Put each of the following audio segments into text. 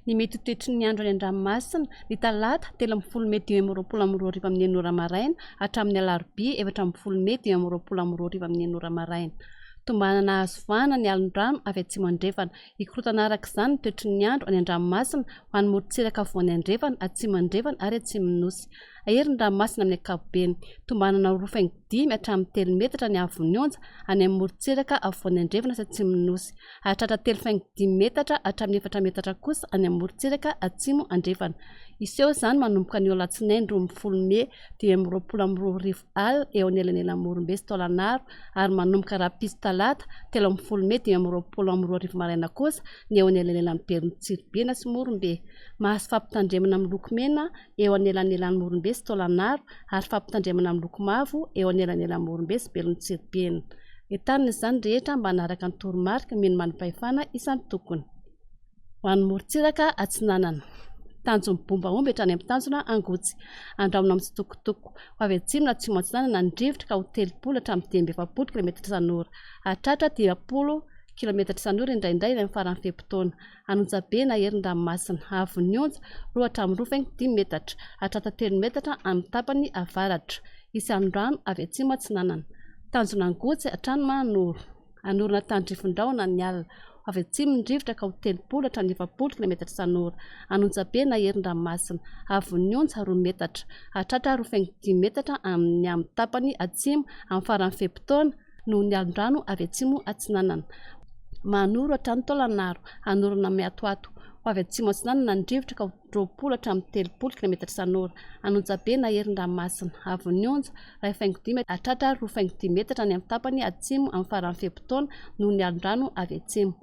Ny mety toetry ny andro any an-dranomasina ny talata 30 Mey 20 amin'ny 9 ora maraina hatramin'ny alarobia 4 Mey 20 amin'ny 9 ora maraina. Tombanana hazo vahana ny alin-drano avy atsimo andrefana. Ikorotana araka izany ny toetry ny andro any an-dranomasina ho any morontsiraka afovoany andrefana, atsimo andrefana ary atsimo nosy. Aherin'ny ranomasina amin'ny ankapobeny. Tombanana 2.5 hatramin'ny 3 metatra ny havon'ny onja any amin'ny morontsiraka afovoany andrefana sy atsimo nosy. Hahatratra 3.5 metatra hatramin'ny 4 metatra kosa any amin'ny morontsiraka atsimo andrefana. Iseho izany manomboka ny alatsinainy 12 Mey 2022 alina eo anelanelan'ny Morombe sy Taolagnaro ary manomboka rahampitso talata 30 Mey 2022 maraina kosa ny eo anelanelan'ny Berontsiribiana sy Morombe. Mahazo fampitandremana amin'ny loko mena eo anelanelan'ny Morombe sy Taolagnaro ary fampitandremana amin'ny loko mavo eo anelanelan'ny Morombe sy Berontsiribiana. Entanina izany rehetra mba hanaraka ny toromarika mino manam-pahefana isan'ny tokony. Ho an'ny morontsiraka Atsinanana. Tanjony Bombaomby hatrany amin'ny tanjona Angotsy. Andraona amin'ny Tsitokotoko. Ho avy atsimo na atsimo Atsinanana ny rivotra ka ho 30 hatramin'ny 70 km isan'ora. Hahatratra 10 km isan'ora indraindray amin'ny faran'ny fe-potoana. Anonjabe na herin-dranomasina. Havon'ny onja 2 hatramin'ny 2.5 metatra. Hahatratra 3 metatra amin'ny tapany avaratra. Isan'andrano avy atsimo Atsinanana. Tanjona Angotsy hatrany Mahanoro. Anorona Tandrifondraona ny alina. Avy atsimo ny rivotra ka ho 30 hatramin'ny 70 km isan'ora. Anonjabe na herin-dranomasina. Havon'ny onja 2 metatra. Hahatratra 2.5 metatra amin'ny tapany atsimo amin'ny faran'ny fe-potoana noho ny alin-drano avy atsimo Atsinanana. Mahanoro hatrany Taolagnaro. Anorona Miatoato. Ho avy atsimo Atsinanana ny rivotra ka ho 20 hatramin'ny 30 km isan'ora. Anonjabe na herin-dranomasina. Havon'ny onja 2.5 hahatratra 2.5 metatra ny amin'ny tapany atsimo amin'ny faran'ny fe-potoana noho ny alin-drano avy atsimo.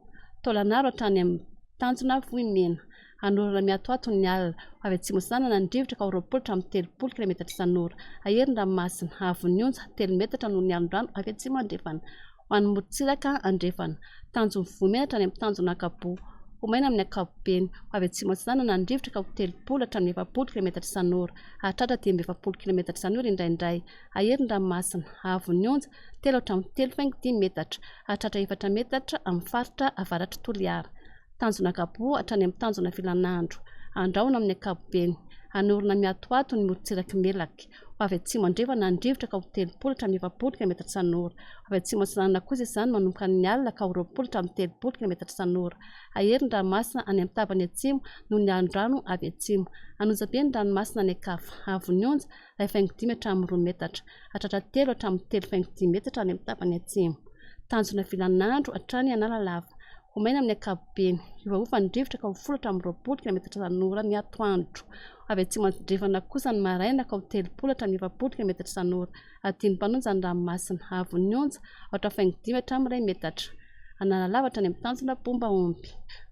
Taolagnaro hatrany amin'ny tanjona Vohimena. Anorona Miatoato ny alina. Avy atsimo Atsinanana ny rivotra ka ho 20 hatramin'ny 30 km isan'ora. Aherin-dranomasina. Havon'ny onja 3 metatra noho ny alin-drano avy atsimo andrefana. Ho an'ny morontsiraka andrefana. Tanjony Vohimena hatrany amin'ny tanjona Ankapo. Homaina amin'ny ankapobeny. Ho avy atsimo Atsinanana ny rivotra ka ho 30 hatramin'ny 70 km isan'ora. Hahatratra 70 km isan'ora indraindray. Aherin-dranomasina. Havon'ny onja 3 hatramin'ny 3.5 metatra. Hahatratra 4 metatra amin'ny faritra avaratra Toliara. Tanjona Ankapo hatrany amin'ny tanjona Filanandro. Andraona amin'ny ankapobeny. Anorona Miatoato ny morontsiraka Melaky. Ho avy atsimo andrefana ny rivotra ka ho 30 hatramin'ny 70 km isan'ora. Ho avy atsimo Atsinanana kosa izany manomboka ny alina ka ho 20 hatramin'ny 30 km isan'ora. Aherin-dranomasina any amin'ny tapany atsimo noho ny alin-drano avy atsimo. Anonjabe ny ranomasina any ankafa. Havon'ny onja 2.5 hatramin'ny 2 metatra. Hahatratra 3 hatramin'ny 3.5 metatra any amin'ny tapany atsimo. Tanjona Filanandro hatrany Analalava. Homaina amin'ny ankapobeny. Iovaova ny rivotra ka ho 10 hatramin'ny 20 km isan'ora ny atoandro. Avy atsimo andrefana kosa ny maraina ka ho 30 hatramin'ny 70 km isan'ora. Adiny mpanonja ny ranomasina. Havon'ny onja 8.5 hatramin'ny 2 metatra. Analalava hatrany amin'ny tanjona Bombaomby.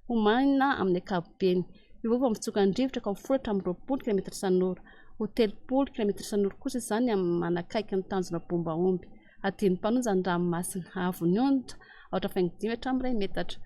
Homaina amin'ny ankapobeny. Iovaova mitsoka ny rivotra ka ho 10 hatramin'ny 20 km isan'ora. Ho 30 km isan'ora kosa izany amin'ny manakaiky ny tanjona Bombaomby. Adiny mpanonja ny ranomasina. Havon'ny onja 8.5 hatramin'ny 2 metatra.